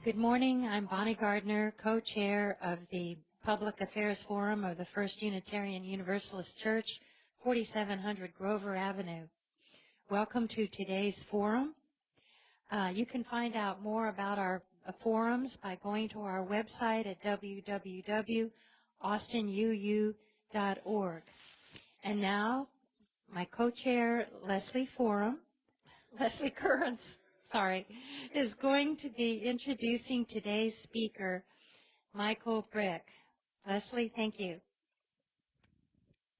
Good morning. I'm Bonnie Gardner, co-chair of the Public Affairs Forum of the First Unitarian Universalist Church, 4700 Grover Avenue. Welcome to today's forum. You can find out more about our forums by going to our website at www.austinuu.org. And now, my co-chair, Leslie Currens, is going to be introducing today's speaker, Michael Brick. Leslie, thank you.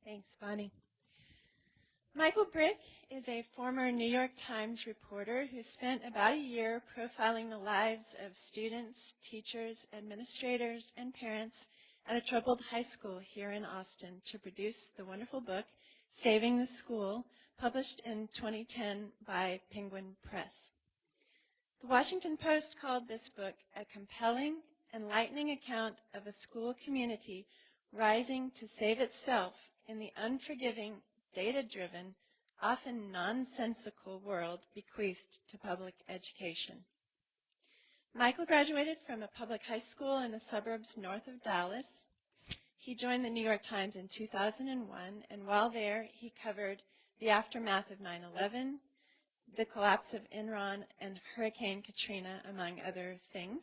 Thanks, Bonnie. Michael Brick is a former New York Times reporter who spent about a year profiling the lives of students, teachers, administrators, and parents at a troubled high school here in Austin to produce the wonderful book, Saving the School, published in 2010 by Penguin Press. The Washington Post called this book a compelling, enlightening account of a school community rising to save itself in the unforgiving, data-driven, often nonsensical world bequeathed to public education. Michael graduated from a public high school in the suburbs north of Dallas. He joined the New York Times in 2001, and while there, he covered the aftermath of 9/11, the collapse of Enron, and Hurricane Katrina, among other things.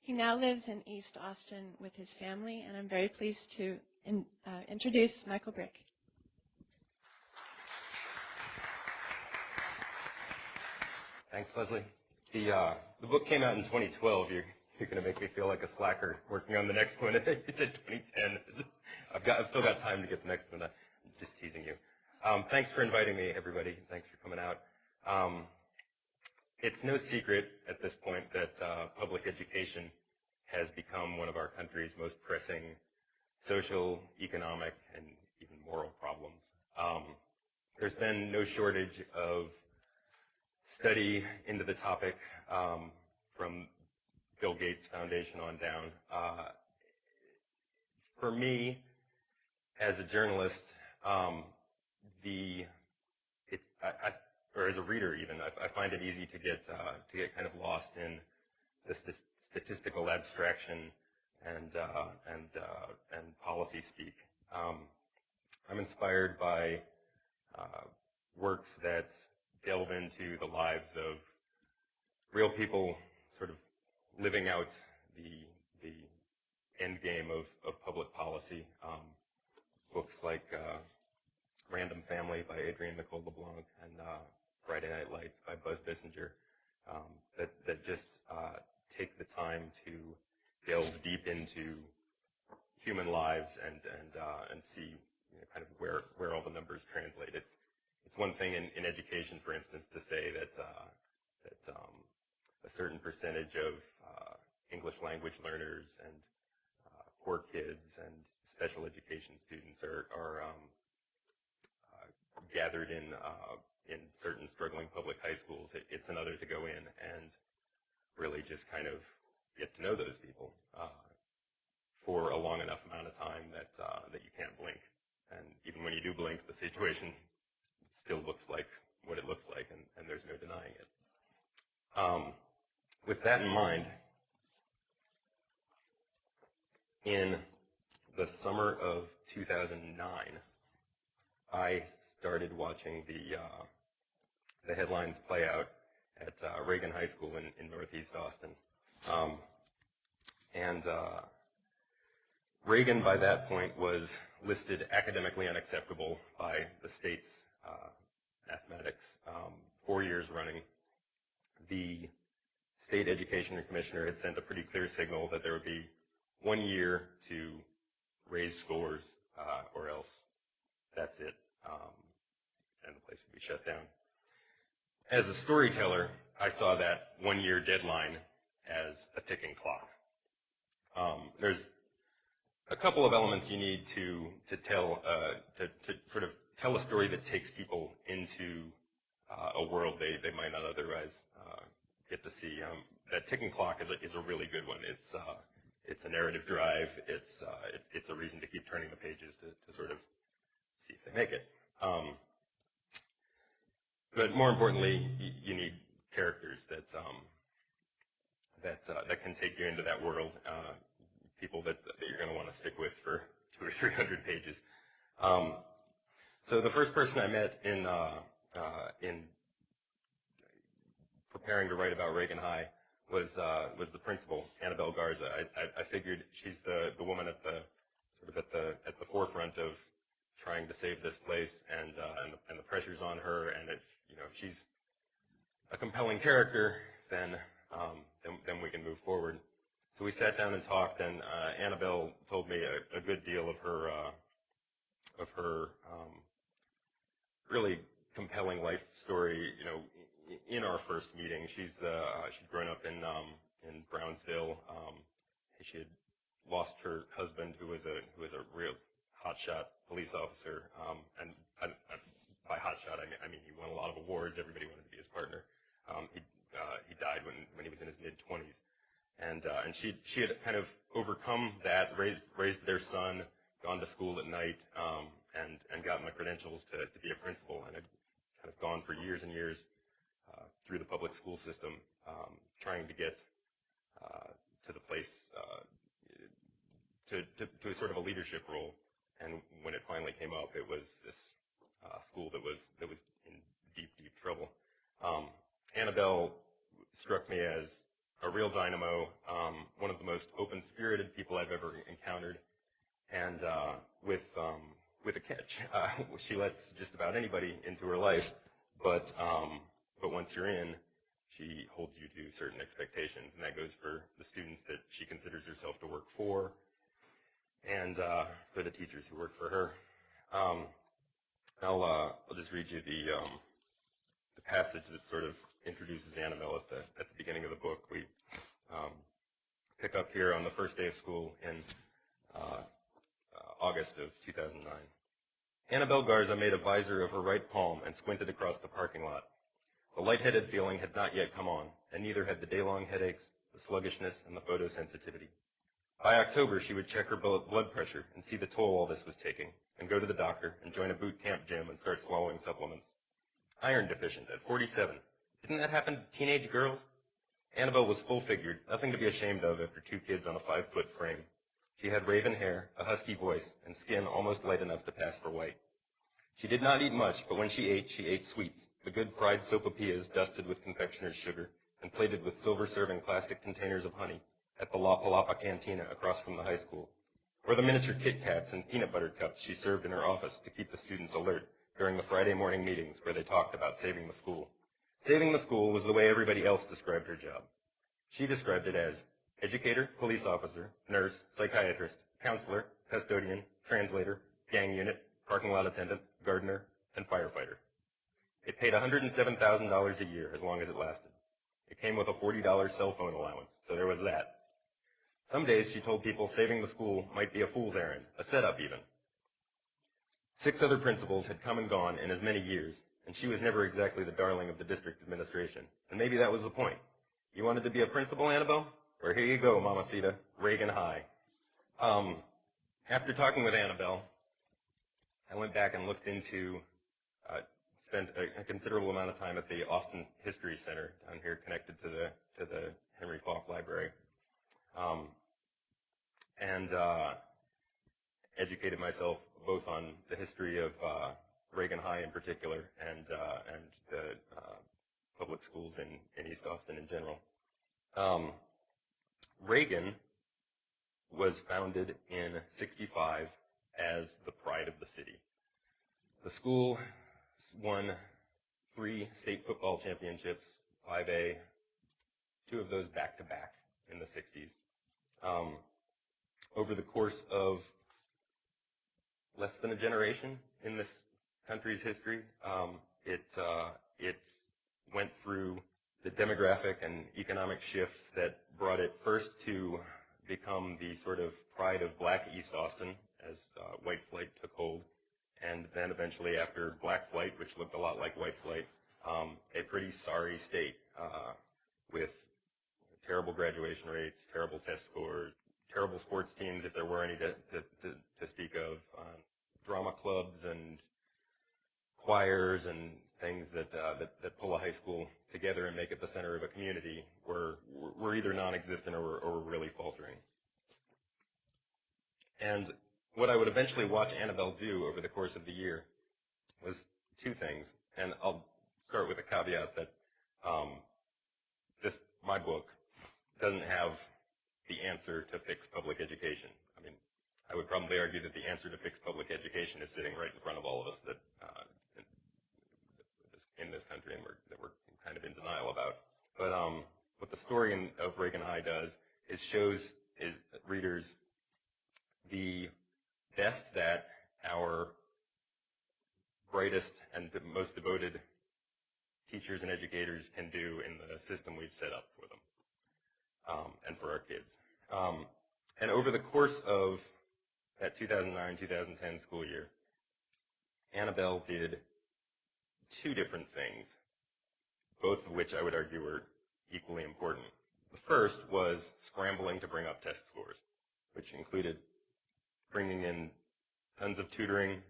He now lives in East Austin with his family, and I'm very pleased to introduce Michael Brick. Thanks, Leslie. The book came out in 2012. You're going to make me feel like a slacker working on the next one. It's in 2010. I've still got time to get the next one. I'm just teasing you. Thanks for inviting me, everybody. Thanks for coming out. It's no secret at this point that public education has become one of our country's most pressing social, economic, and even moral problems. There's been no shortage of study into the topic from Bill Gates Foundation on down. For me, as a journalist, or as a reader even, I find it easy to get kind of lost in the statistical abstraction and policy speak. I'm inspired by works that delve into the lives of real people, sort of living out the end game of public policy. Books like Random Family by Adrienne Nicole LeBlanc and Friday Night Lights by Buzz Bissinger that just take the time to delve deep into human lives and see kind of where all the numbers translate. It's one thing in education, for instance, to say that a certain percentage of English language learners and poor kids and special education students are gathered in certain struggling public high schools. It's another to go in and really just kind of get to know those people for a long enough amount of time that you can't blink. And even when you do blink, the situation still looks like what it looks like, and there's no denying it. With that in mind, in the summer of 2009, I started watching the headlines play out at Reagan High School in Northeast Austin. Reagan, by that point, was listed academically unacceptable by the state's mathematics 4 years running. The state education commissioner had sent a pretty clear signal that there would be 1 year to raise scores, or else that's it, and the place would be shut down. As a storyteller, I saw that 1 year deadline as a ticking clock. There's a couple of elements you need to tell to sort of tell a story that takes people into a world they might not otherwise get to see. That ticking clock is a really good one. It's a narrative drive. It's a reason to keep turning the pages to sort of see if they make it. But more importantly, you need characters that that can take you into that world. People that you're going to want to stick with for 200 or 300 pages. So the first person I met in preparing to write about Reagan High was the principal, Annabelle Garza. I figured she's the woman at the forefront of trying to save this place, and the pressure's on her. And if she's a compelling character, then we can move forward. So we sat down and talked, and Annabelle told me a good deal of her really compelling life story. In our first meeting, she'd grown up in Brownsville. She had lost her husband, who was a real hotshot police officer, and by hotshot I mean he won a lot of awards. Everybody wanted to be his partner. He died when he was in his mid-20s, and she had kind of overcome that, raised their son, gone to school at night, and gotten the credentials to be a principal, and had kind of gone for years and years through the public school system, trying to get to the place to a sort of a leadership role. And when it finally came up, it was this school that was in deep trouble. Annabelle struck me as a real dynamo, one of the most open-spirited people I've ever encountered, and with a catch. She lets just about anybody into her life, but once you're in, she holds you to certain expectations, and that goes for the students that she considers herself to work for, and for the teachers who work for her. I'll just read you the passage that sort of introduces Annabelle at the beginning of the book. We pick up here on the first day of school in August of 2009. Annabelle Garza made a visor of her right palm and squinted across the parking lot. The lightheaded feeling had not yet come on, and neither had the day-long headaches, the sluggishness, and the photosensitivity. By October, she would check her blood pressure and see the toll all this was taking, and go to the doctor and join a boot camp gym and start swallowing supplements. Iron deficient at 47. Didn't that happen to teenage girls? Annabelle was full-figured, nothing to be ashamed of after 2 kids on a 5-foot frame. She had raven hair, a husky voice, and skin almost light enough to pass for white. She did not eat much, but when she ate sweets, the good fried sopapillas dusted with confectioner's sugar and plated with silver-serving plastic containers of honey at the La Palapa Cantina across from the high school, or the miniature Kit Kats and peanut butter cups she served in her office to keep the students alert during the Friday morning meetings where they talked about saving the school. Saving the school was the way everybody else described her job. She described it as educator, police officer, nurse, psychiatrist, counselor, custodian, translator, gang unit, parking lot attendant, gardener, and firefighter. It paid $107,000 a year as long as it lasted. It came with a $40 cell phone allowance, so there was that. Some days she told people saving the school might be a fool's errand, a setup even. 6 other principals had come and gone in as many years, and she was never exactly the darling of the district administration. And maybe that was the point. You wanted to be a principal, Annabelle? Well, here you go, Mamacita, Reagan High. After talking with Annabelle, I went back and looked into, spent a considerable amount of time at the Austin History Center down here, connected to the Henry Falk Library, and educated myself both on the history of Reagan High in particular and the public schools in East Austin in general. Reagan was founded in '65 as the pride of the city. The school won 3 state football championships, 5A, 2 of those back-to-back in the '60s. Over the course of less than a generation in this country's history, it went through the demographic and economic shifts that brought it first to become the sort of pride of black East Austin as white flight took hold, and then eventually after black flight, which looked a lot like white flight, a pretty sorry state with terrible graduation rates, terrible test scores, terrible sports teams if there were any to speak of, drama clubs and choirs and things that pull a high school together and make it the center of a community were were either non-existent or were really faltering. And what I would eventually watch Annabelle do over the course of the year was two things. And I'll start with a caveat that my book doesn't have the answer to fix public education. I mean, I would probably argue that the answer to fix public education is sitting right in front of all of us that in this country and that we're kind of in denial about. But what the story of Reagan High does is shows readers the best that our brightest and most devoted teachers and educators can do in the system we've set up for them and for our kids. And over the course of that 2009-2010 school year, Annabelle did two different things, both of which I would argue were equally important. The first was scrambling to bring up test scores, which included bringing in tons of tutoring,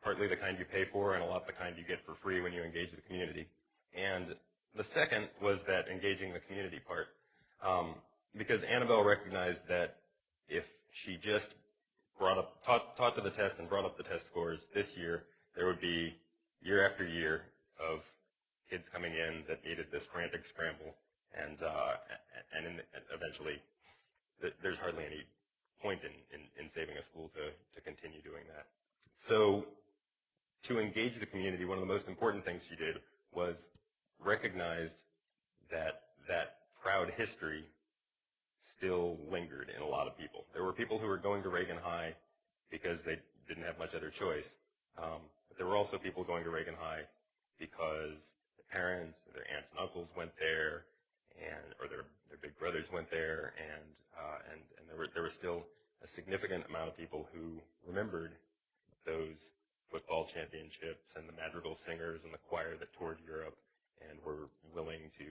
partly the kind you pay for and a lot the kind you get for free when you engage the community. And the second was that engaging the community part, because Annabelle recognized that if she just taught to the test and brought up the test scores this year, there would be year after year of kids coming in that needed this frantic scramble, and eventually there's hardly any point in saving a school to continue doing that. So to engage the community, one of the most important things she did was recognize that proud history still lingered in a lot of people. There were people who were going to Reagan High because they didn't have much other choice. But there were also people going to Reagan High because their parents, or their aunts and uncles went there, or their big brothers went there, and there were still a significant amount of people who remembered those football championships and the madrigal singers and the choir that toured Europe and were willing to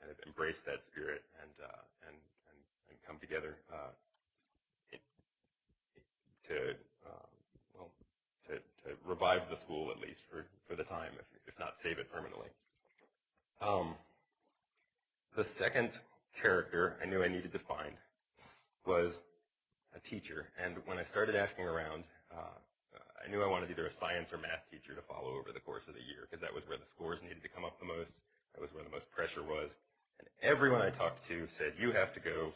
kind of embrace that spirit and come together to revive the school, at least for the time, if not save it permanently. The second character I knew I needed to find was a teacher, and when I started asking around, I knew I wanted either a science or math teacher to follow over the course of the year, because that was where the scores needed to come up the most. That was where the most pressure was. And everyone I talked to said, you have to go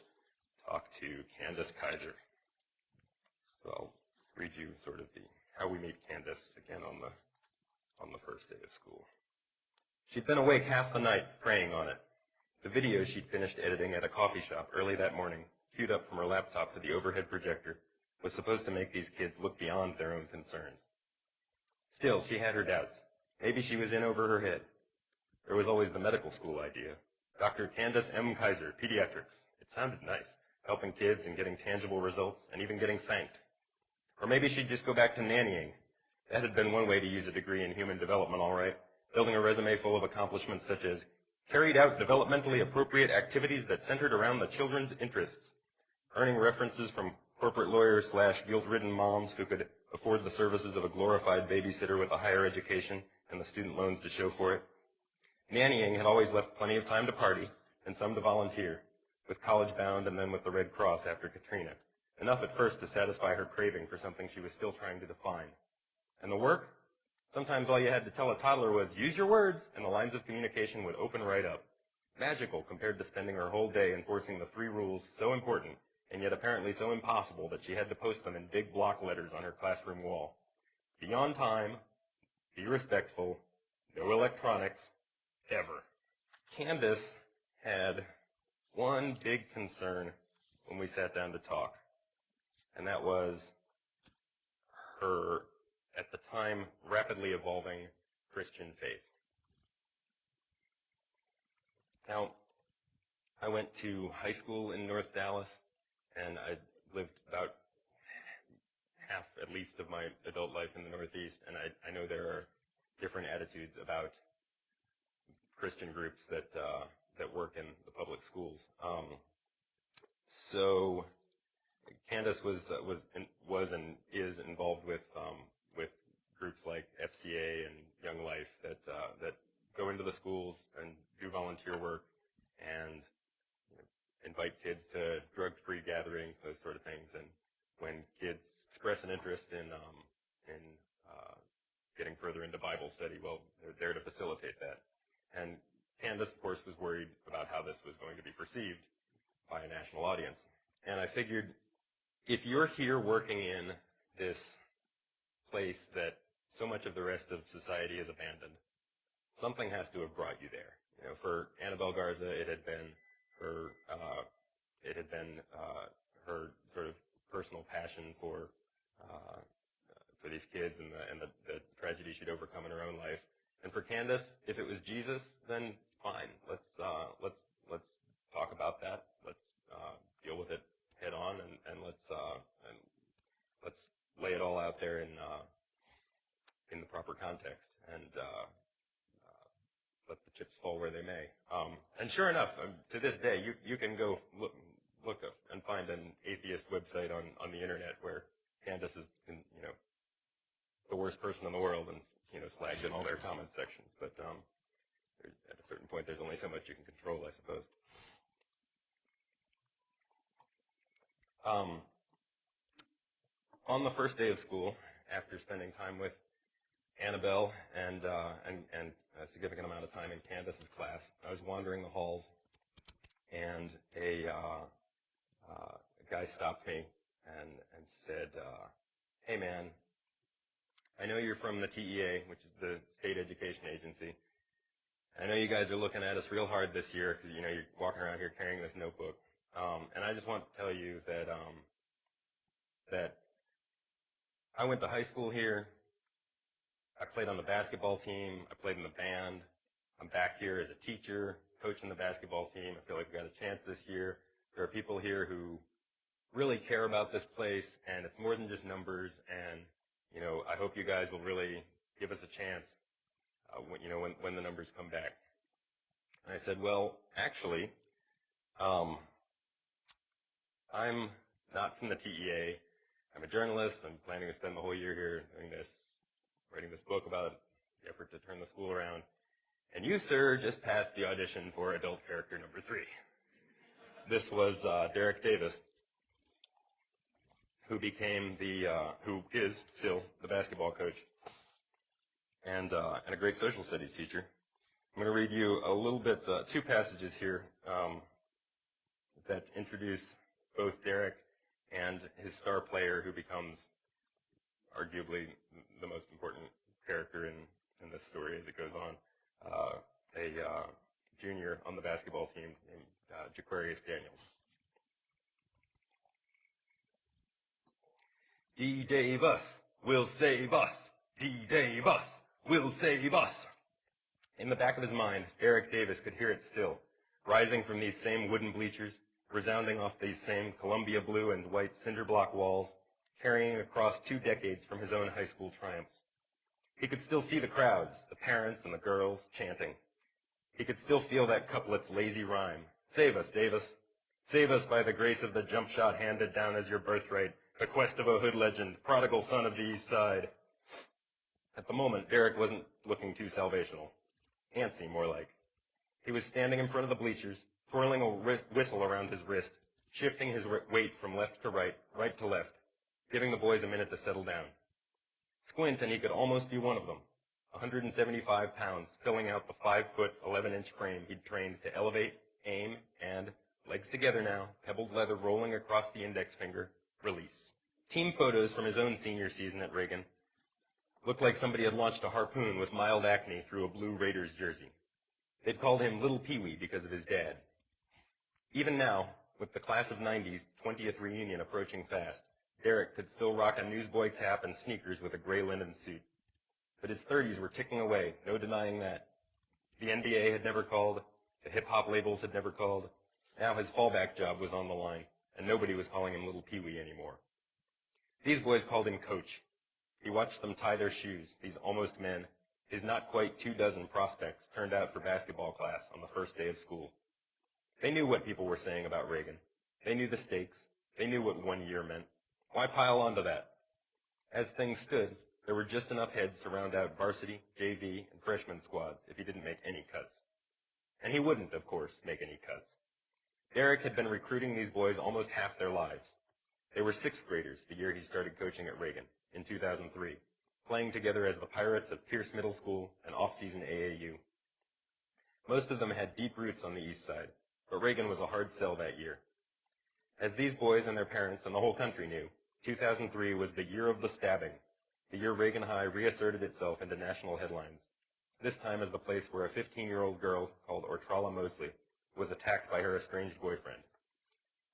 talk to Candace Kaiser. So I'll read you sort of how we meet Candace again on the first day of school. She'd been awake half the night praying on it. The video she'd finished editing at a coffee shop early that morning, queued up from her laptop to the overhead projector, was supposed to make these kids look beyond their own concerns. Still, she had her doubts. Maybe she was in over her head. There was always the medical school idea. Dr. Candace M. Kaiser, pediatrics. It sounded nice, helping kids and getting tangible results and even getting thanked. Or maybe she'd just go back to nannying. That had been one way to use a degree in human development, all right, building a resume full of accomplishments such as carried out developmentally appropriate activities that centered around the children's interests, earning references from corporate lawyers / guilt-ridden moms who could afford the services of a glorified babysitter with a higher education and the student loans to show for it. Nannying had always left plenty of time to party and some to volunteer, with College Bound and then with the Red Cross after Katrina, enough at first to satisfy her craving for something she was still trying to define. And the work? Sometimes all you had to tell a toddler was, use your words, and the lines of communication would open right up. Magical compared to spending her whole day enforcing the 3 rules so important and yet apparently so impossible that she had to post them in big block letters on her classroom wall. Be on time, be respectful, no electronics, ever. Candace had one big concern when we sat down to talk, and that was her, at the time, rapidly evolving Christian faith. Now, I went to high school in North Dallas, and I lived about half, at least, of my adult life in the Northeast, and I know there are different attitudes about Christian groups that work in the public schools. So Candace was and is involved with groups like FCA and Young Life that go into the schools and do volunteer work and invite kids to drug-free gatherings, those sort of things. And when kids express an interest in getting further into Bible study, well, they're there to facilitate that. And Candace, of course, was worried about how this was going to be perceived by a national audience. And I figured, if you're here working in this place that so much of the rest of society has abandoned, something has to have brought you there. For Annabelle Garza, it had been her sort of personal passion for these kids and the tragedy she'd overcome in her own life. And for Candace, if it was Jesus, then fine. Let's talk about that. Let's deal with it head on, and let's lay it all out there in the proper context, and let the chips fall where they may. And sure enough, to this day, you can go look up and find an atheist website on the internet where Candace is, the worst person in the world, and slagged in all their comment sections. But at a certain point, there's only so much you can control, I suppose. On the first day of school, after spending time with Annabelle and a significant amount of time in Candace's class, I was wandering the halls, and a guy stopped me and said, "Hey man, I know you're from the TEA, which is the State Education Agency. I know you guys are looking at us real hard this year because you're walking around here carrying this notebook, and I just want to tell you that that I went to high school here. I played on the basketball team. I played in the band. I'm back here as a teacher, coaching the basketball team. I feel like we got a chance this year. There are people here who really care about this place, and it's more than just numbers. And I hope you guys will really give us a chance when the numbers come back." And I said, "Well, actually, I'm not from the TEA. I'm a journalist. I'm planning to spend the whole year here doing this, writing this book about the effort to turn the school around. And you, sir, just passed the audition for adult character number 3. This was Derek Davis, who is still the basketball coach and a great social studies teacher. I'm going to read you a little bit, 2 passages here that introduce both Derek and his star player, who becomes arguably the most important character in this story as it goes on, a junior on the basketball team named Jaquarius Daniels. D. Davis will save us. D. Davis will save us. In the back of his mind, Derek Davis could hear it still, rising from these same wooden bleachers, resounding off these same Columbia blue and white cinder block walls, carrying across 2 decades from his own high school triumphs. He could still see the crowds, the parents and the girls, chanting. He could still feel that couplet's lazy rhyme. Save us, Davis. Save us by the grace of the jump shot handed down as your birthright, the quest of a hood legend, prodigal son of the East Side. At the moment, Derek wasn't looking too salvational. Antsy, more like. He was standing in front of the bleachers, twirling a whistle around his wrist, shifting his weight from left to right, right to left, giving the boys a minute to settle down. Squint, and he could almost be one of them, 175 pounds, filling out the 5-foot, 11-inch frame he'd trained to elevate, aim, and, legs together now, pebbled leather rolling across the index finger, release. Team photos from his own senior season at Reagan looked like somebody had launched a harpoon with mild acne through a blue Raiders jersey. They'd called him Little Pee-wee because of his dad. Even now, with the class of 90's 20th reunion approaching fast, Derek could still rock a newsboy cap and sneakers with a gray linen suit. But his 30s were ticking away, no denying that. The NBA had never called, the hip-hop labels had never called. Now his fallback job was on the line, and nobody was calling him Little Pee-wee anymore. These boys called him Coach. He watched them tie their shoes, these almost men, his not quite 24 prospects turned out for basketball class on the first day of school. They knew what people were saying about Reagan. They knew the stakes. They knew what 1 year meant. Why pile onto that? As things stood, there were just enough heads to round out varsity, JV, and freshman squads if he didn't make any cuts. And he wouldn't, of course, make any cuts. Derek had been recruiting these boys almost half their lives. They were sixth graders the year he started coaching at Reagan in 2003, playing together as the Pirates of Pierce Middle School and off-season AAU. Most of them had deep roots on the east side, but Reagan was a hard sell that year. As these boys and their parents and the whole country knew, 2003 was the year of the stabbing, the year Reagan High reasserted itself into national headlines, this time as the place where a 15-year-old girl called Ortrala Mosley was attacked by her estranged boyfriend.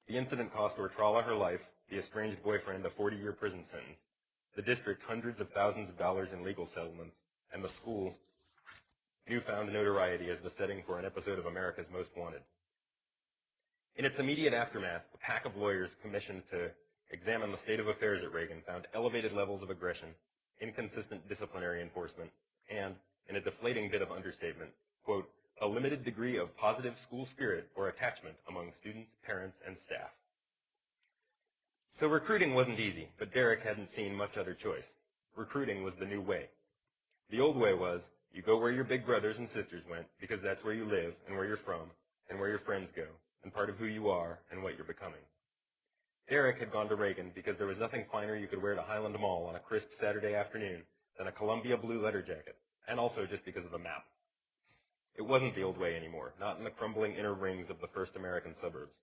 The incident cost Ortrala her life, the estranged boyfriend a 40-year prison sentence, the district hundreds of thousands of dollars in legal settlements, and the school newfound notoriety as the setting for an episode of America's Most Wanted. In its immediate aftermath, a pack of lawyers commissioned to examine the state of affairs at Reagan found elevated levels of aggression, inconsistent disciplinary enforcement, and, in a deflating bit of understatement, quote, a limited degree of positive school spirit or attachment among students, parents, and staff. So recruiting wasn't easy, but Derek hadn't seen much other choice. Recruiting was the new way. The old way was, you go where your big brothers and sisters went, because that's where you live and where you're from and where your friends go, and part of who you are and what you're becoming. Derek had gone to Reagan because there was nothing finer you could wear to Highland Mall on a crisp Saturday afternoon than a Columbia blue leather jacket, and also just because of the map. It wasn't the old way anymore, not in the crumbling inner rings of the first American suburbs.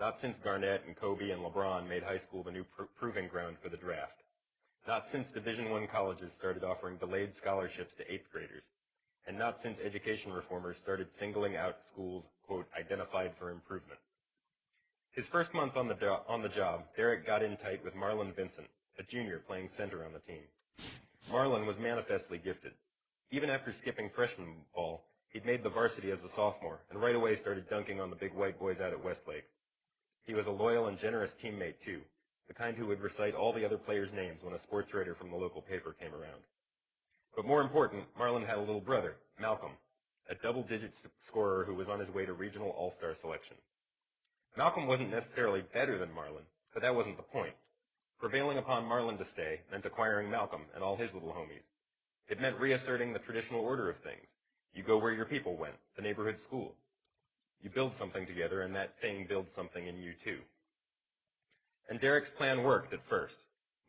Not since Garnett and Kobe and LeBron made high school the new proving ground for the draft. Not since Division I colleges started offering delayed scholarships to eighth graders. And not since education reformers started singling out schools, quote, identified for improvement. His first month on the job, Derek got in tight with Marlon Vincent, a junior playing center on the team. Marlon was manifestly gifted. Even after skipping freshman ball, he'd made the varsity as a sophomore and right away started dunking on the big white boys out at Westlake. He was a loyal and generous teammate, too, the kind who would recite all the other players' names when a sports writer from the local paper came around. But more important, Marlon had a little brother, Malcolm, a double-digit scorer who was on his way to regional all-star selection. Malcolm wasn't necessarily better than Marlon, but that wasn't the point. Prevailing upon Marlon to stay meant acquiring Malcolm and all his little homies. It meant reasserting the traditional order of things. You go where your people went, the neighborhood school. You build something together, and that thing builds something in you, too. And Derek's plan worked at first.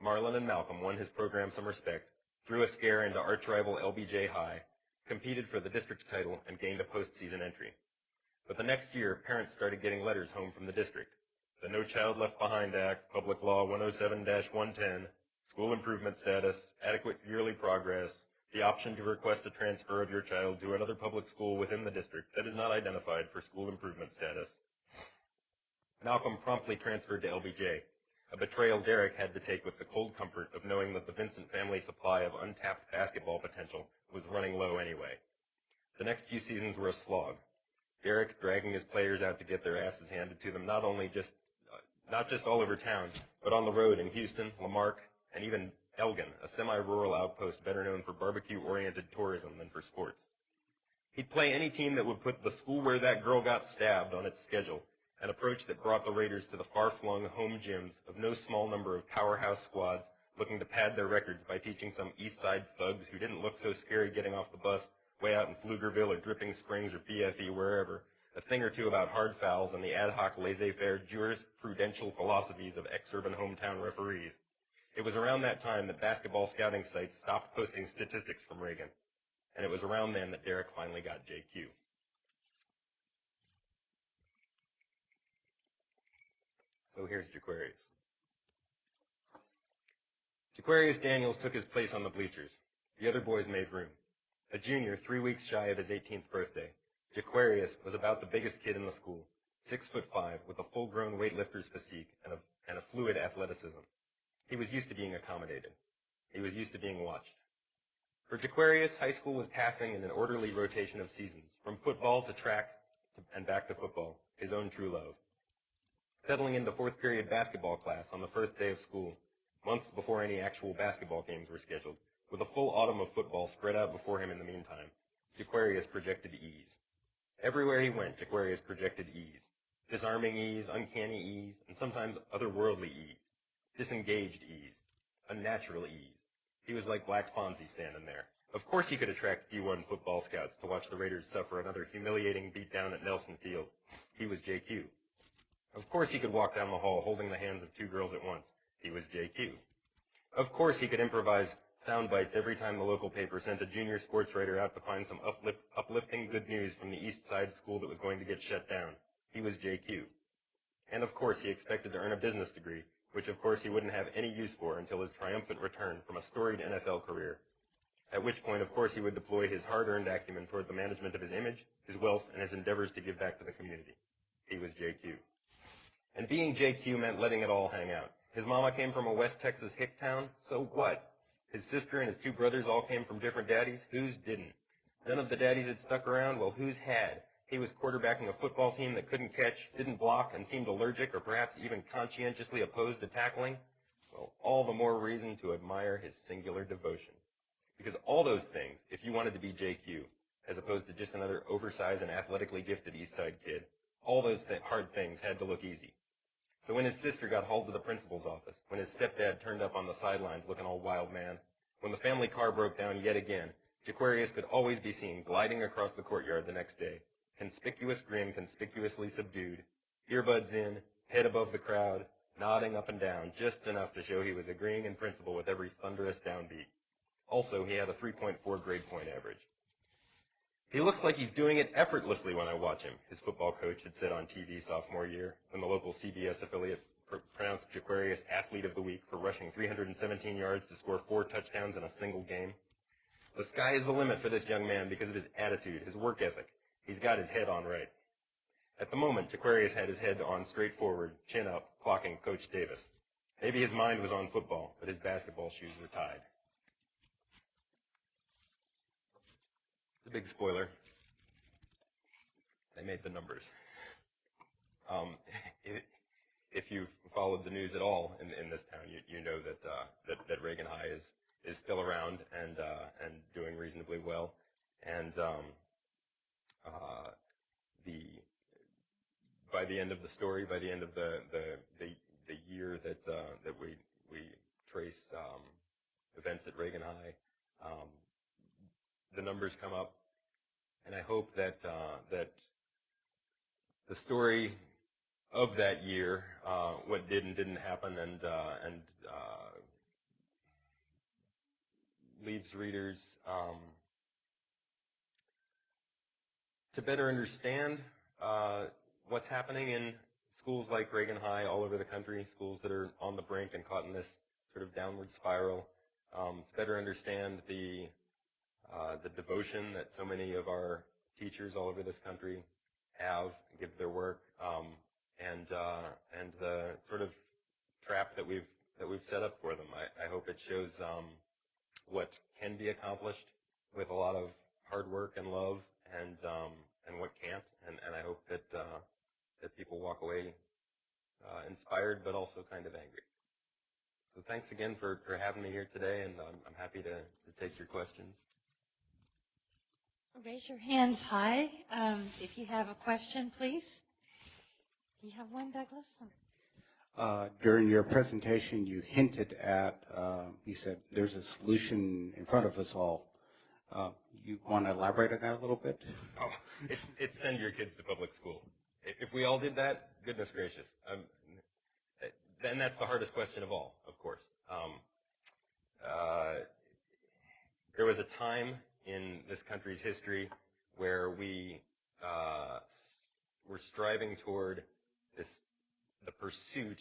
Marlon and Malcolm won his program some respect, threw a scare into arch-rival LBJ High, competed for the district title, and gained a postseason entry. But the next year, parents started getting letters home from the district. The No Child Left Behind Act, Public Law 107-110, school improvement status, adequate yearly progress, the option to request a transfer of your child to another public school within the district that is not identified for school improvement status. Malcolm promptly transferred to LBJ, a betrayal Derek had to take with the cold comfort of knowing that the Vincent family supply of untapped basketball potential was running low anyway. The next few seasons were a slog. Derek dragging his players out to get their asses handed to them not just all over town, but on the road in Houston, Lamarck, and even Elgin, a semi-rural outpost better known for barbecue-oriented tourism than for sports. He'd play any team that would put the school where that girl got stabbed on its schedule, an approach that brought the Raiders to the far-flung home gyms of no small number of powerhouse squads looking to pad their records by teaching some East Side thugs who didn't look so scary getting off the bus way out in Pflugerville or Dripping Springs or BFE, wherever, a thing or two about hard fouls and the ad hoc laissez-faire jurisprudential philosophies of ex-urban hometown referees. It was around that time that basketball scouting sites stopped posting statistics from Reagan, and it was around then that Derek finally got JQ. So here's Jaquarius. Jaquarius Daniels took his place on the bleachers. The other boys made room. A junior 3 weeks shy of his 18th birthday, Jaquarius was about the biggest kid in the school, 6'5", with a full-grown weightlifter's physique and a fluid athleticism. He was used to being accommodated. He was used to being watched. For Jaquarius, high school was passing in an orderly rotation of seasons, from football to track and back to football, his own true love. Settling into fourth period basketball class on the first day of school, months before any actual basketball games were scheduled, with a full autumn of football spread out before him in the meantime, Jaquarius projected ease. Everywhere he went, Jaquarius projected ease. Disarming ease, uncanny ease, and sometimes otherworldly ease. Disengaged ease. Unnatural ease. He was like Black Fonzie standing there, Of course he could attract D1 football scouts to watch the Raiders suffer another humiliating beatdown at Nelson Field. He was JQ. Of course he could walk down the hall holding the hands of two girls at once. He was JQ. Of course he could improvise sound bites every time the local paper sent a junior sports writer out to find some uplifting good news from the East Side school that was going to get shut down. He was JQ. And of course he expected to earn a business degree, which of course he wouldn't have any use for until his triumphant return from a storied NFL career. At which point, of course, he would deploy his hard-earned acumen toward the management of his image, his wealth, and his endeavors to give back to the community. He was JQ. And being JQ meant letting it all hang out. His mama came from a West Texas hick town, so what? His sister and his two brothers all came from different daddies, whose didn't? None of the daddies had stuck around, well, whose had? He was quarterbacking a football team that couldn't catch, didn't block, and seemed allergic or perhaps even conscientiously opposed to tackling. Well, all the more reason to admire his singular devotion. Because all those things, if you wanted to be JQ, as opposed to just another oversized and athletically gifted East Side kid, all those hard things had to look easy. So when his sister got hauled to the principal's office, when his stepdad turned up on the sidelines looking all wild man, when the family car broke down yet again, Jaquarius could always be seen gliding across the courtyard the next day, conspicuous grin conspicuously subdued, earbuds in, head above the crowd, nodding up and down just enough to show he was agreeing in principle with every thunderous downbeat. Also, he had a 3.4 grade point average. He looks like he's doing it effortlessly when I watch him, his football coach had said on TV sophomore year when the local CBS affiliate pronounced Jaquarius Athlete of the Week for rushing 317 yards to score 4 touchdowns in a single game. The sky is the limit for this young man because of his attitude, his work ethic. He's got his head on right. At the moment, Jaquarius had his head on straight forward, chin up, clocking Coach Davis. Maybe his mind was on football, but his basketball shoes were tied. It's a big spoiler. They made the numbers. If you've followed the news at all in this town, you know that Reagan High is still around and doing reasonably well. And by the end of the story, by the end of the year that we trace events at Reagan High, the numbers come up, and I hope that the story of that year, what did and didn't happen, and leaves readers to better understand what's happening in schools like Reagan High all over the country, schools that are on the brink and caught in this sort of downward spiral, to better understand the devotion that so many of our teachers all over this country have, give their work, and the sort of trap that we've set up for them. I hope it shows what can be accomplished with a lot of hard work and love, and what can't. And I hope that people walk away inspired, but also kind of angry. So thanks again for having me here today, and I'm happy to take your questions. Raise your hands high if you have a question, please. Do you have one, Douglas? During your presentation, you hinted at, you said there's a solution in front of us all. You want to elaborate on that a little bit? Oh, it's send your kids to public school. If we all did that, goodness gracious. Then that's the hardest question of all, of course. There was a time in this country's history where we were striving toward the pursuit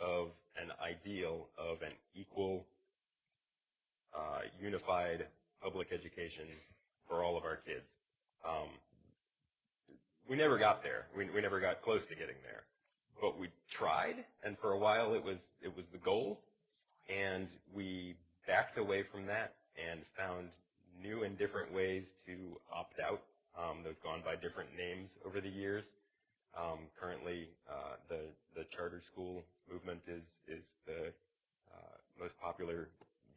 of an ideal of an equal, unified public education for all of our kids. We never got there. We never got close to getting there. But we tried, and for a while it was the goal, and we backed away from that and found new and different ways to opt out. They've gone by different names over the years. Currently, the charter school movement is the most popular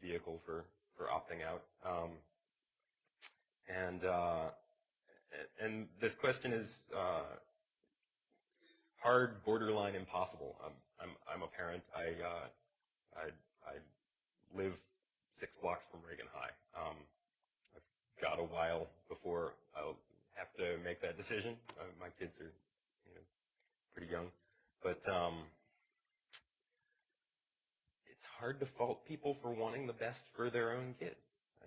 vehicle for opting out. And this question is hard, borderline impossible. I'm a parent. I live 6 blocks from Reagan High. got a while before I'll have to make that decision. My kids are, pretty young, but it's hard to fault people for wanting the best for their own kid.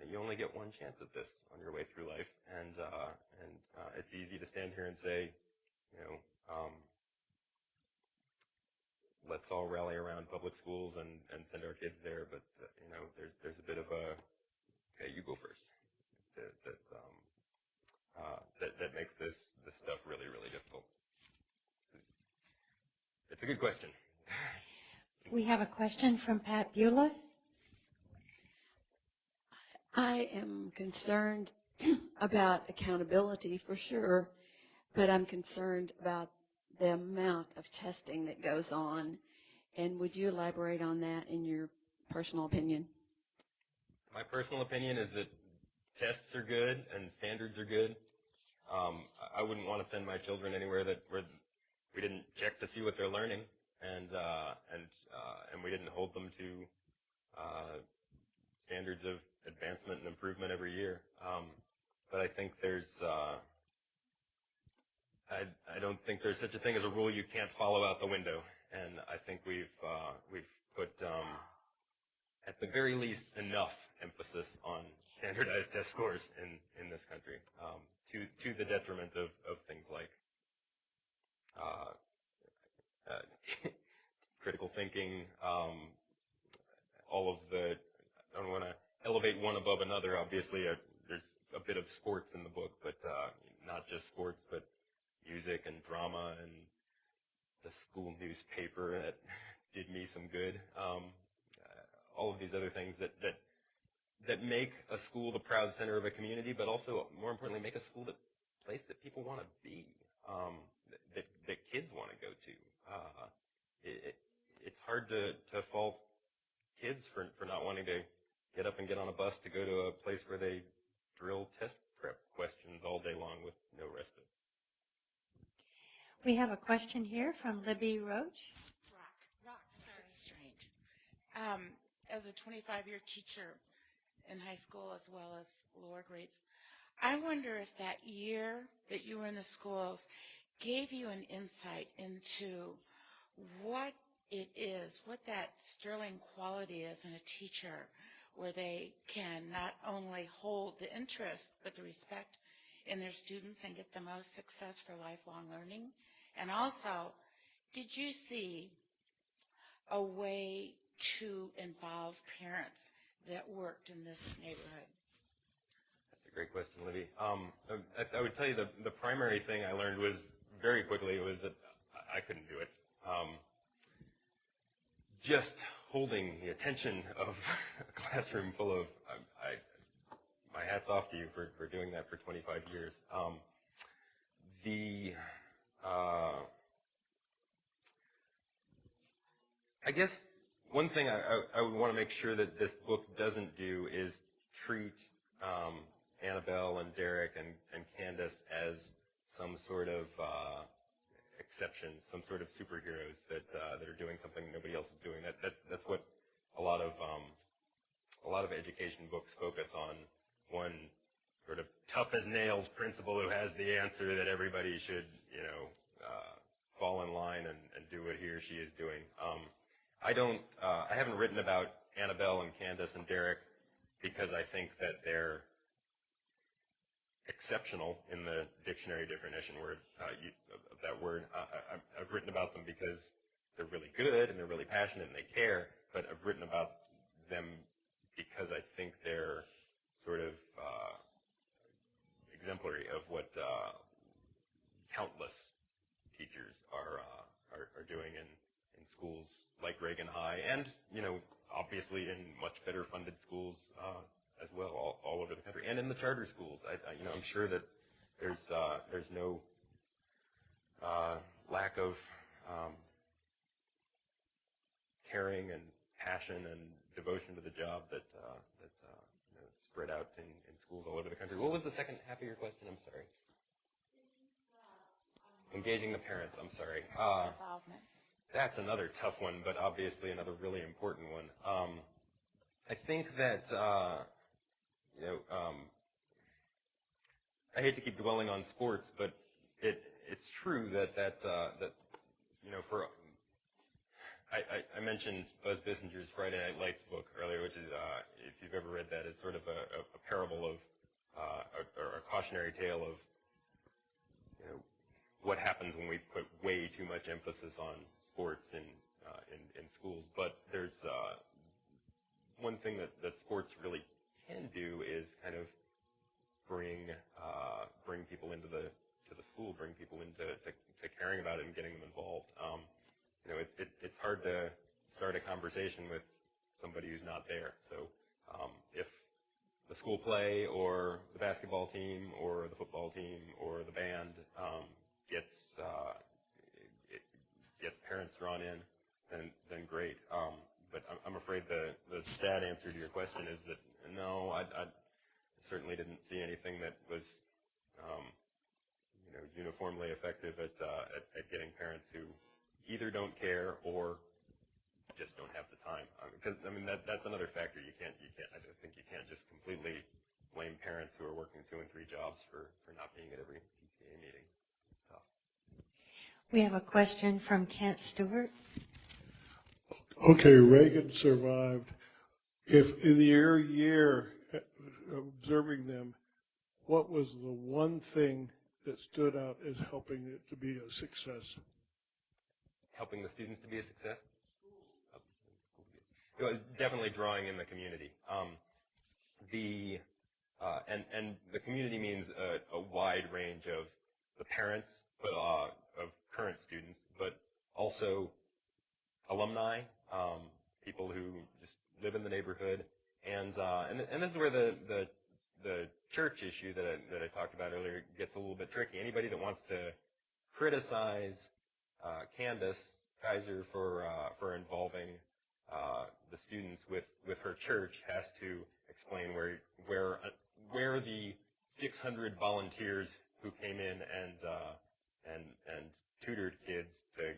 You only get one chance at this on your way through life, and it's easy to stand here and say, let's all rally around public schools and send our kids there, but there's a bit of a okay, you go first. That makes this stuff really, really difficult. It's a good question. We have a question from Pat Beulah. I am concerned about accountability for sure, but I'm concerned about the amount of testing that goes on. And would you elaborate on that in your personal opinion? My personal opinion is that tests are good and standards are good. I wouldn't want to send my children anywhere where we didn't check to see what they're learning, and we didn't hold them to standards of advancement and improvement every year. But I think I don't think there's such a thing as a rule you can't follow out the window, and I think we've put at the very least enough emphasis on standardized test scores in this country, to the detriment of things like critical thinking, all of the. I don't want to elevate one above another. Obviously, there's a bit of sports in the book, but not just sports, but music and drama and the school newspaper that did me some good. All of these other things that make a school the proud center of a community, but also, more importantly, make a school the place that people want to be, that kids want to go to. It's hard to fault kids for not wanting to get up and get on a bus to go to a place where they drill test prep questions all day long with no respite. We have a question here from Libby Roach. Rock, sorry. Strange. As a 25-year teacher in high school as well as lower grades, I wonder if that year that you were in the schools gave you an insight into what it is, what that sterling quality is in a teacher, where they can not only hold the interest but the respect in their students and get the most success for lifelong learning. And also, did you see a way to involve parents that worked in this neighborhood? That's a great question, Libby. I would tell you the primary thing I learned was very quickly was that I couldn't do it. Just holding the attention of a classroom full of, my hat's off to you for doing that for 25 years. I guess one thing I would want to make sure that this book doesn't do is treat Annabelle and Derek and Candace as some sort of exception, some sort of superheroes that are doing something nobody else is doing. That's what a lot of education books focus on. One sort of tough as nails principal who has the answer that everybody should fall in line and do what he or she is doing. I haven't written about Annabelle and Candace and Derek because I think that they're exceptional in the dictionary definition of that word. I've written about them because they're really good and they're really passionate and they care, but I've written about them because I think they're sort of exemplary of what countless teachers are doing in schools like Reagan High and, obviously in much better funded schools as well, all over the country, and in the charter schools. I'm sure that there's no lack of caring and passion and devotion to the job that spread out in schools all over the country. What was the second half of your question? I'm sorry. Engaging the parents. I'm sorry. Involvement. That's another tough one, but obviously another really important one. I think that I hate to keep dwelling on sports, but it's true that I mentioned Buzz Bissinger's Friday Night Lights book earlier, which is, if you've ever read that, it's sort of a parable of, or a cautionary tale of, what happens when we put way too much emphasis on sports in schools. But there's one thing that sports really can do is kind of bring people into the school, bring people into caring about it and getting them involved. It's hard to start a conversation with somebody who's not there. So if the school play or the basketball team or the football team or the band gets parents drawn in, then great. But I'm afraid the sad answer to your question is that no, I certainly didn't see anything that was uniformly effective at getting parents who either don't care or just don't have the time. Because that's another factor. I think you can't just completely blame parents who are working 2 and 3 jobs for not being at every PTA meeting. So. We have a question from Kent Stewart. Okay, Reagan survived. If in your year observing them, what was the one thing that stood out as helping it to be a success? Helping the students to be a success? It was definitely drawing in the community. And the community means a wide range of the parents of current students, but also alumni, people who just live in the neighborhood, and this is where the church issue that I talked about earlier gets a little bit tricky. Anybody that wants to criticize Candace Kaiser for involving the students with her church has to explain where the 600 volunteers who came in and tutored kids to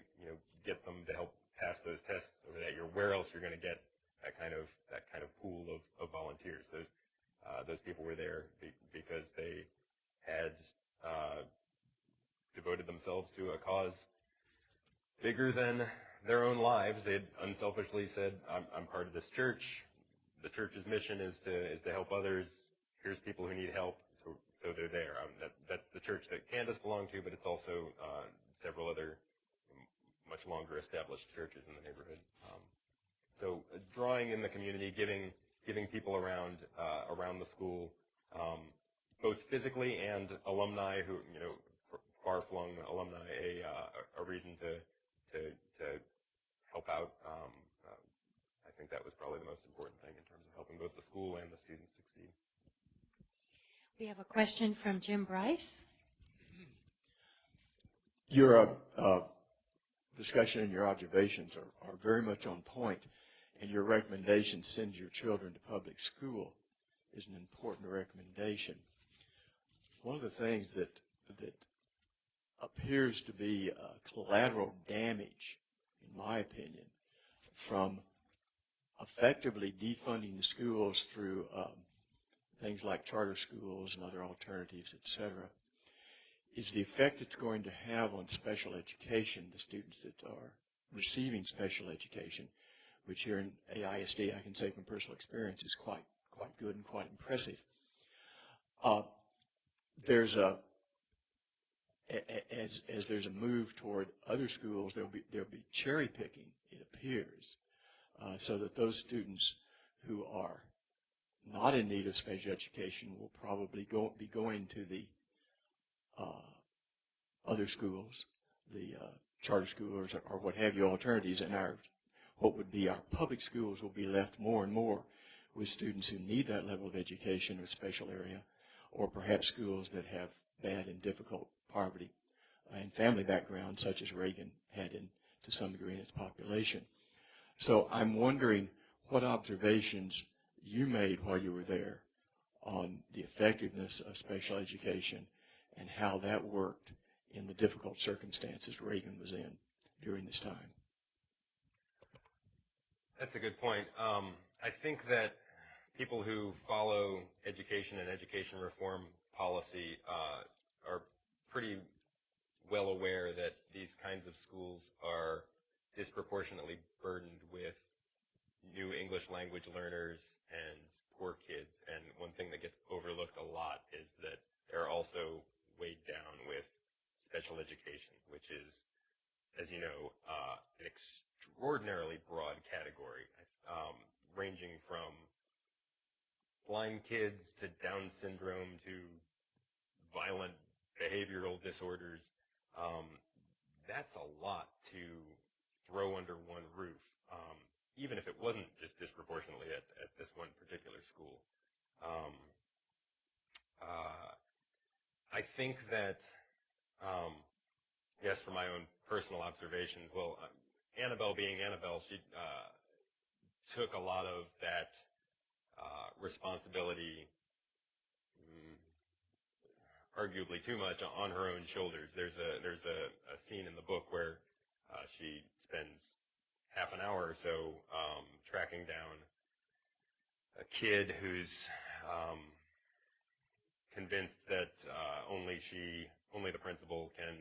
get them to help pass those tests over that year. Where else you're going to get that kind of pool of volunteers? Those people were there because they had devoted themselves to a cause bigger than their own lives. They had unselfishly said, I'm part of this church. The church's mission is to help others. Here's people who need help, so they're there. That's the church that Candace belonged to, but it's also several other much longer established churches in the neighborhood. So drawing in the community, giving people around the school, both physically and alumni who far-flung alumni, a reason to help out. I think that was probably the most important thing in terms of helping both the school and the students succeed. We have a question from Jim Bryce. Your discussion and your observations are very much on point, and your recommendation, send your children to public school, is an important recommendation. One of the things that appears to be collateral damage, in my opinion, from effectively defunding the schools through things like charter schools and other alternatives, et cetera, is the effect it's going to have on special education, the students that are receiving special education, which here in AISD, I can say from personal experience, is quite good and quite impressive. There's as there's a move toward other schools, there'll be cherry picking, it appears, so that those students who are not in need of special education will probably be going to the other schools, the charter schools or what have you, alternatives, and what would be our public schools will be left more and more with students who need that level of education or special area, or perhaps schools that have bad and difficult poverty and family backgrounds, such as Reagan had to some degree in its population. So I'm wondering what observations you made while you were there on the effectiveness of special education and how that worked in the difficult circumstances Reagan was in during this time. That's a good point. I think that people who follow education and education reform policy are pretty well aware that these kinds of schools are disproportionately burdened with new English language learners and poor kids. And one thing that gets overlooked a lot is that they're also weighed down with special education, which is, as you know, an extraordinarily broad category, ranging from blind kids to Down syndrome to violent behavioral disorders. That's a lot to throw under one roof, even if it wasn't just disproportionately at this one particular school. I think that, yes, from my own personal observations, well, Annabelle being Annabelle, she took a lot of that responsibility, arguably too much, on her own shoulders. There's a scene in the book where she spends half an hour or so tracking down a kid who's convinced that only the principal can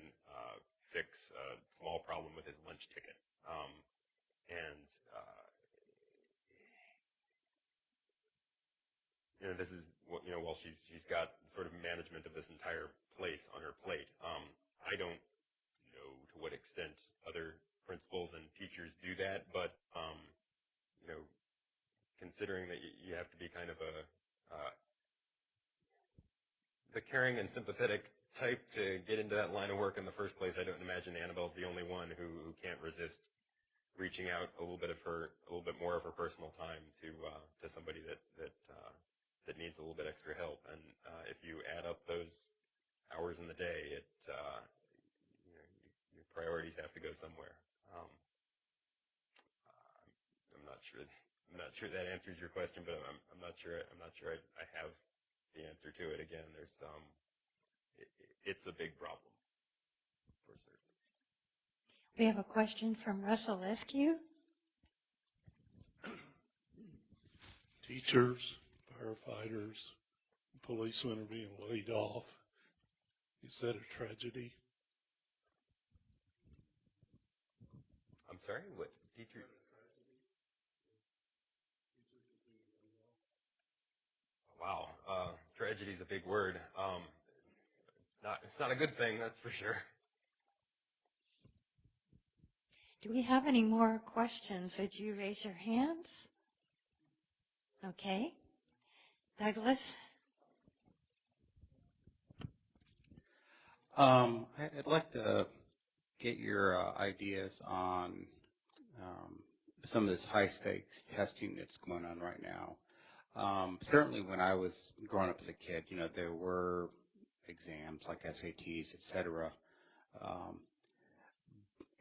fix a small problem with his lunch ticket. And this is while she's got sort of management of this entire place on her plate. I don't know to what extent other principals and teachers do that, but considering that you have to be kind of the caring and sympathetic type to get into that line of work in the first place, I don't imagine Annabelle's the only one who can't resist reaching out a little bit more of her personal time to somebody that needs a little bit extra help. And if you add up those hours in the day, your priorities have to go somewhere. I'm not sure that answers your question, but I'm not sure I have the answer to it. Again, there's it's a big problem for certain. We have a question from Russell Eskew. Teachers, firefighters, policemen are being laid off. Is that a tragedy? I'm sorry, what? Teachers? Wow, tragedy is a big word. It's not a good thing, that's for sure. Do we have any more questions? Would you raise your hands? Okay. Douglas? I'd like to get your ideas on some of this high-stakes testing that's going on right now. Certainly when I was growing up as a kid, there were exams like SATs, et cetera.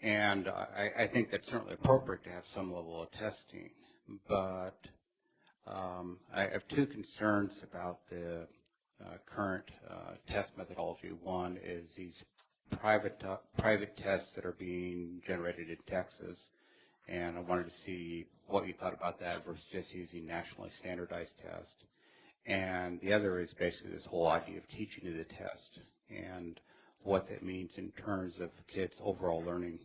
And I think that's certainly appropriate to have some level of testing. But I have two concerns about the current test methodology. One is these private tests that are being generated in Texas, and I wanted to see what you thought about that versus just using nationally standardized tests. And the other is basically this whole idea of teaching to the test and what that means in terms of kids' overall learning.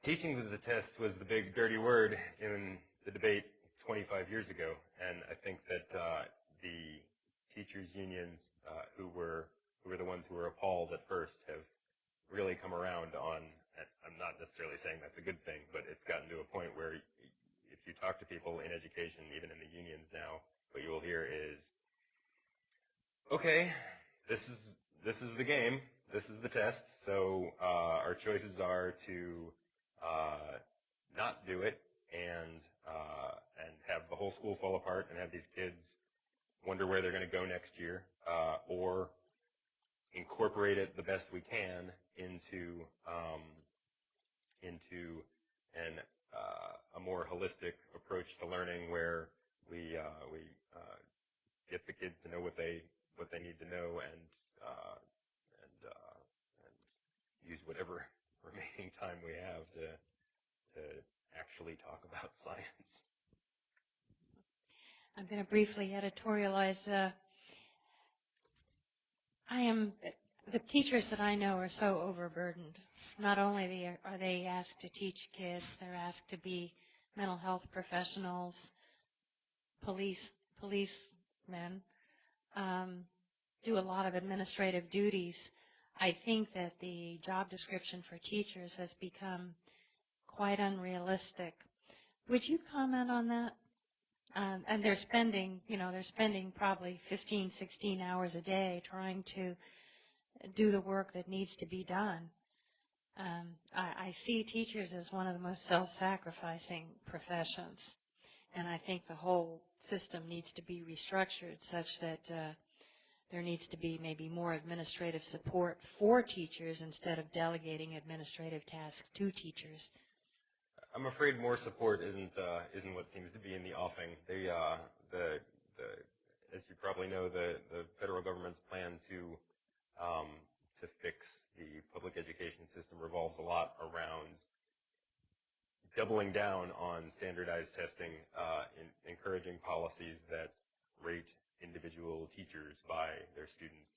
Teaching to the test was the big dirty word in the debate 25 years ago, and I think that the teachers' unions who were the ones who were appalled at first have really come around on, and I'm not necessarily saying that's a good thing, but it's gotten to a point where if you talk to people in education, even in the unions now, what you will hear is, okay, this is the game, this is the test, so our choices are to not do it and have the whole school fall apart and have these kids wonder where they're going to go next year, or incorporate it the best we can into a more holistic approach to learning, where we get the kids to know what they need to know and use whatever remaining time we have to actually talk about science. I'm going to briefly editorialize. The teachers that I know are so overburdened. Not only are they asked to teach kids, they're asked to be mental health professionals, policemen, do a lot of administrative duties. I think that the job description for teachers has become quite unrealistic. Would you comment on that? And they're spending probably 15, 16 hours a day trying to do the work that needs to be done. I see teachers as one of the most self-sacrificing professions, and I think the whole system needs to be restructured such that there needs to be maybe more administrative support for teachers instead of delegating administrative tasks to teachers. I'm afraid more support isn't what seems to be in the offing. As you probably know, the federal government's plan to fix the public education system revolves a lot around doubling down on standardized testing, encouraging policies that rate individual teachers by their students'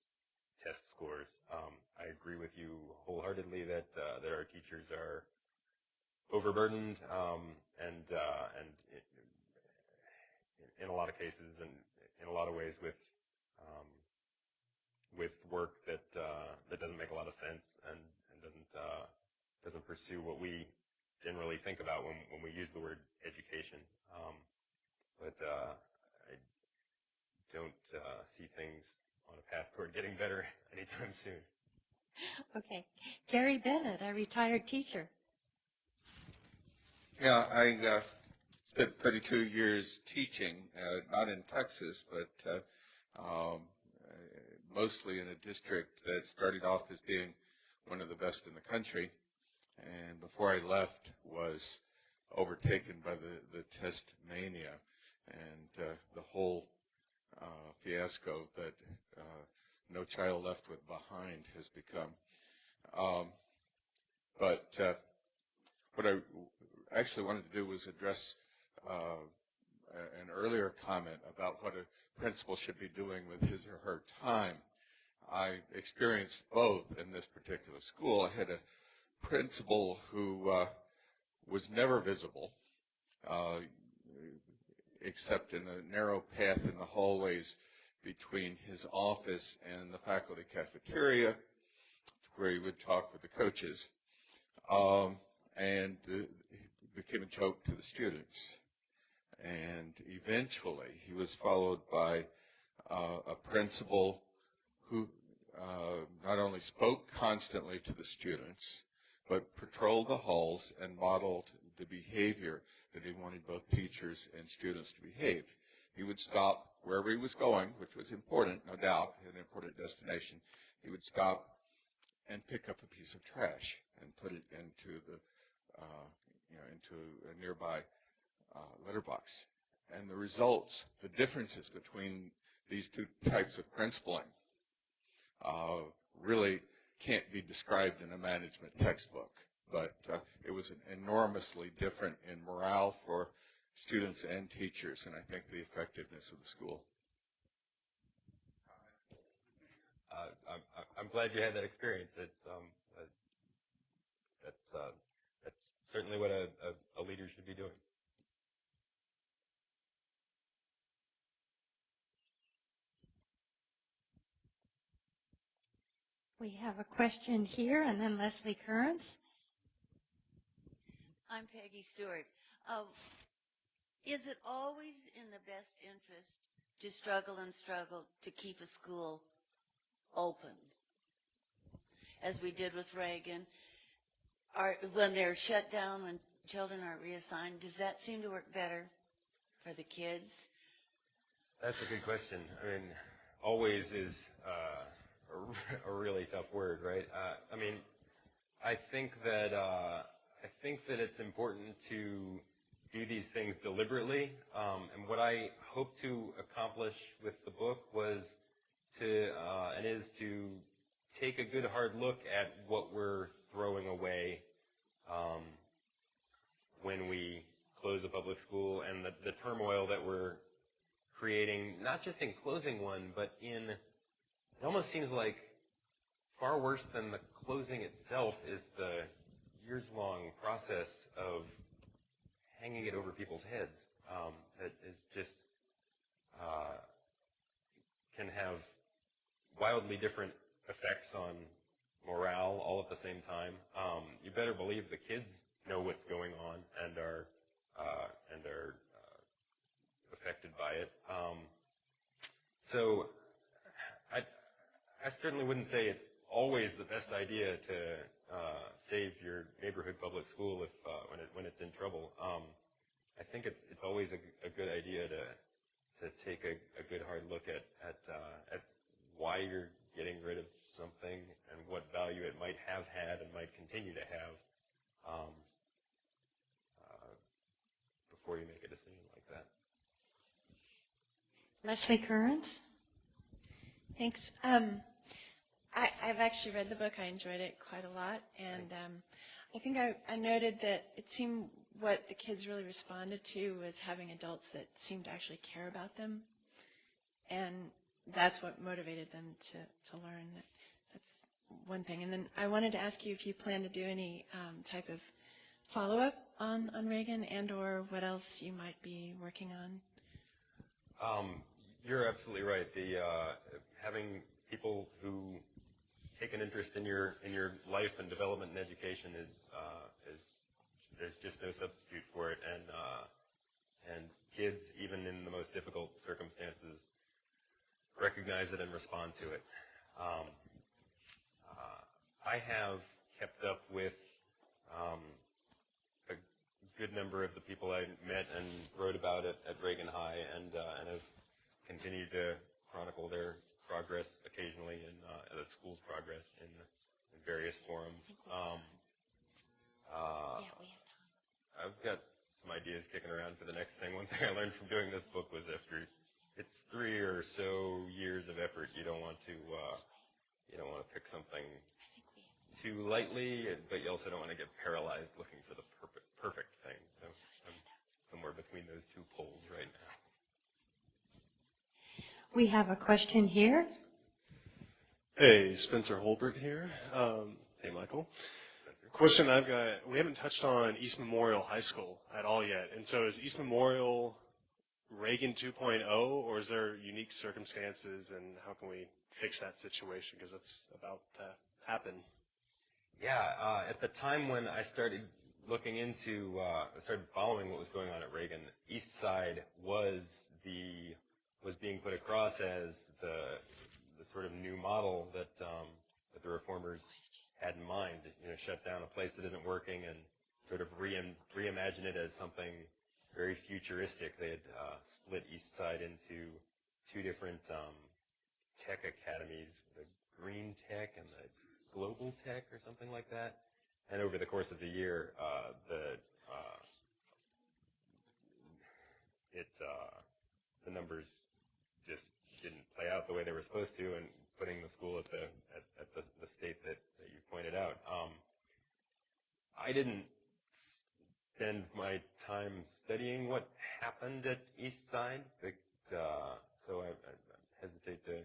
test scores. I agree with you wholeheartedly that our teachers are overburdened, and in a lot of cases and in a lot of ways with work that doesn't make a lot of sense and doesn't pursue what we generally think about when we use the word education. But I don't see things on a path toward getting better anytime soon. Okay. Gary Bennett, a retired teacher. Yeah, I spent 32 years teaching, not in Texas, but mostly in a district that started off as being one of the best in the country, and before I left was overtaken by the test mania and the whole fiasco that No Child Left Behind has become. But what I actually wanted to do was address an earlier comment about what a principal should be doing with his or her time. I experienced both in this particular school. I had a principal who was never visible, except in a narrow path in the hallways between his office and the faculty cafeteria, where he would talk with the coaches, and it became a joke to the students. And eventually, he was followed by a principal who not only spoke constantly to the students, but patrolled the halls and modeled the behavior that he wanted both teachers and students to behave. He would stop wherever he was going, which was important, no doubt, an important destination. He would stop and pick up a piece of trash and put it into into a nearby litter box. And the results, the differences between these two types of principling really can't be described in a management textbook. But it was enormously different in morale for students and teachers, and I think the effectiveness of the school. I'm glad you had that experience. That's certainly what a leader should be doing. We have a question here, and then Leslie Kearns. I'm Peggy Stewart. Is it always in the best interest to struggle to keep a school open, as we did with Reagan? When they're shut down, when children are reassigned, does that seem to work better for the kids? That's a good question. I mean, always is a really tough word, right? I think that it's important to do these things deliberately. And what I hope to accomplish with the book is to take a good hard look at what we're throwing away when we close a public school and the turmoil that we're creating, not just in closing one, but in, it almost seems like far worse than the closing itself is the years-long process of hanging it over people's heads. That is just can have wildly different effects on morale all at the same time. You better believe the kids know what's going on and are affected by it. So I certainly wouldn't say it's always the best idea to save your neighborhood public school if when it's in trouble. I think it's always a good idea to take a good hard look at why you're getting rid of something and what value it might have had and might continue to have before you make a decision like that. Leslie Kearns? Thanks. I've actually read the book. I enjoyed it quite a lot, and I think I noted that it seemed what the kids really responded to was having adults that seemed to actually care about them, and that's what motivated them to learn. That's one thing. And then I wanted to ask you if you plan to do any type of follow-up on Reagan and/or what else you might be working on. You're absolutely right. The having people who take an interest in your life and development and education is there's just no substitute for it, and kids, even in the most difficult circumstances, recognize it and respond to it. I have kept up with a good number of the people I met and wrote about at Reagan High, and have continued to chronicle their progress occasionally in the school's progress in various forums. I've got some ideas kicking around for the next thing. One thing I learned from doing this book was after it's 3 or so years of effort, you don't want to pick something too lightly, but you also don't want to get paralyzed looking for the perfect thing. So I'm somewhere between those two poles right now. We have a question here. Hey, Spencer Holbert here. Hey, Michael. Question I've got, we haven't touched on East Memorial High School at all yet. And so is East Memorial Reagan 2.0, or is there unique circumstances, and how can we fix that situation? Because it's about to happen. Yeah, at the time when I started looking into, started following what was going on at Reagan, East Side was being put across as the sort of new model that the reformers had in mind. Shut down a place that isn't working and sort of reimagine it as something very futuristic. They had split East Side into two different tech academies, the Green Tech and the Global Tech or something like that. And over the course of the year, the numbers just didn't play out the way they were supposed to, and putting the school at the state that you pointed out. I didn't spend my time studying what happened at East Side, so I hesitate to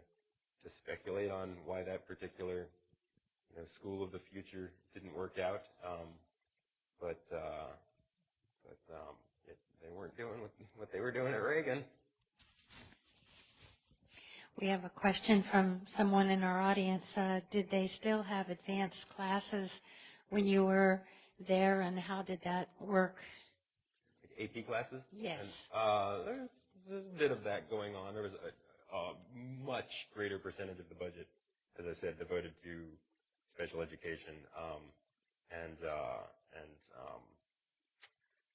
speculate on why that particular school of the future didn't work out. But they weren't doing what they were doing at Reagan. We have a question from someone in our audience. Did they still have advanced classes when you were there, and how did that work? Like AP classes? Yes. And, there's a bit of that going on. There was a much greater percentage of the budget, as I said, devoted to special education and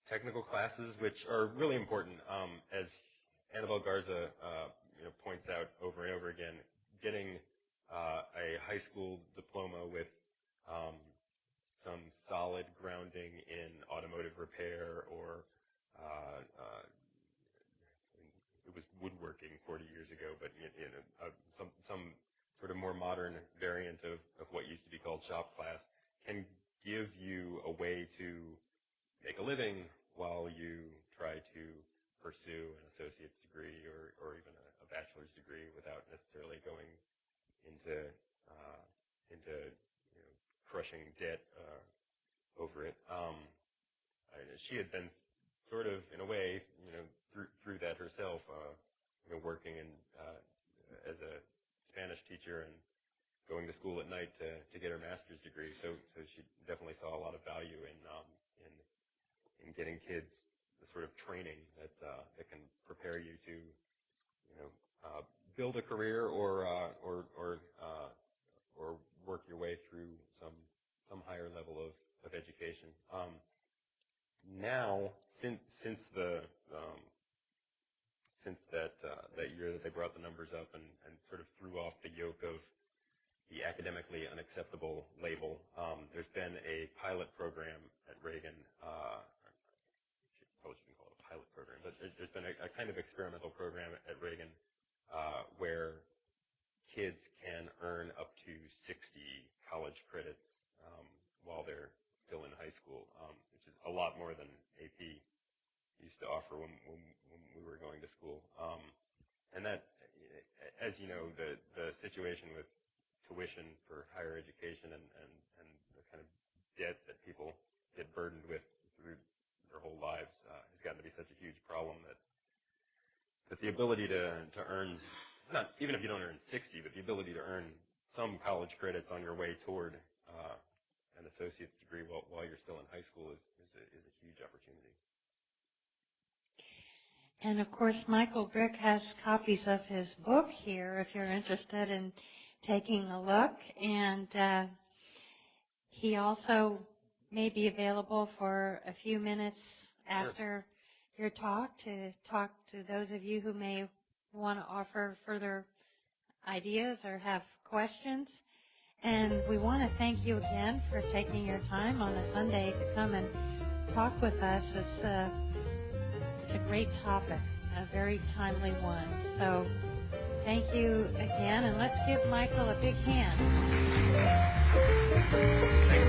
technical classes, which are really important. As Annabelle Garza points out over and over again, getting a high school diploma with some solid grounding in automotive repair or it was woodworking 40 years ago, but some sort of more modern variant of what used to be called shop class can give you a way to make a living while you try to pursue an associate's degree or even a bachelor's degree without necessarily going into crushing debt over it. She had been sort of, in a way, through that herself, working as a Spanish teacher and going to school at night to get her master's degree. So she definitely saw a lot of value in getting kids the sort of training that can prepare you to, build a career or work your way through some higher level of education. Now, since that year that they brought the numbers up and sort of threw off the yoke of the academically unacceptable label, there's been a pilot program at Reagan. Probably shouldn't call it a pilot program, but there's been a kind of experimental program at Reagan where kids can earn up to 60 college credits while they're still in high school, which is a lot more than AP used to offer when we were going to school. And that, as you know, the situation with tuition for higher education and the kind of debt that people get burdened with through their whole lives has gotten to be such a huge problem that the ability to earn, not even if you don't earn 60, but the ability to earn some college credits on your way toward an associate's degree while you're still in high school is a huge opportunity. And of course, Michael Brick has copies of his book here if you're interested in taking a look. And he also may be available for a few minutes after your talk to those of you who may want to offer further ideas or have questions. And we want to thank you again for taking your time on a Sunday to come and talk with us. It's a great topic, a very timely one. So thank you again, and let's give Michael a big hand. Thank you.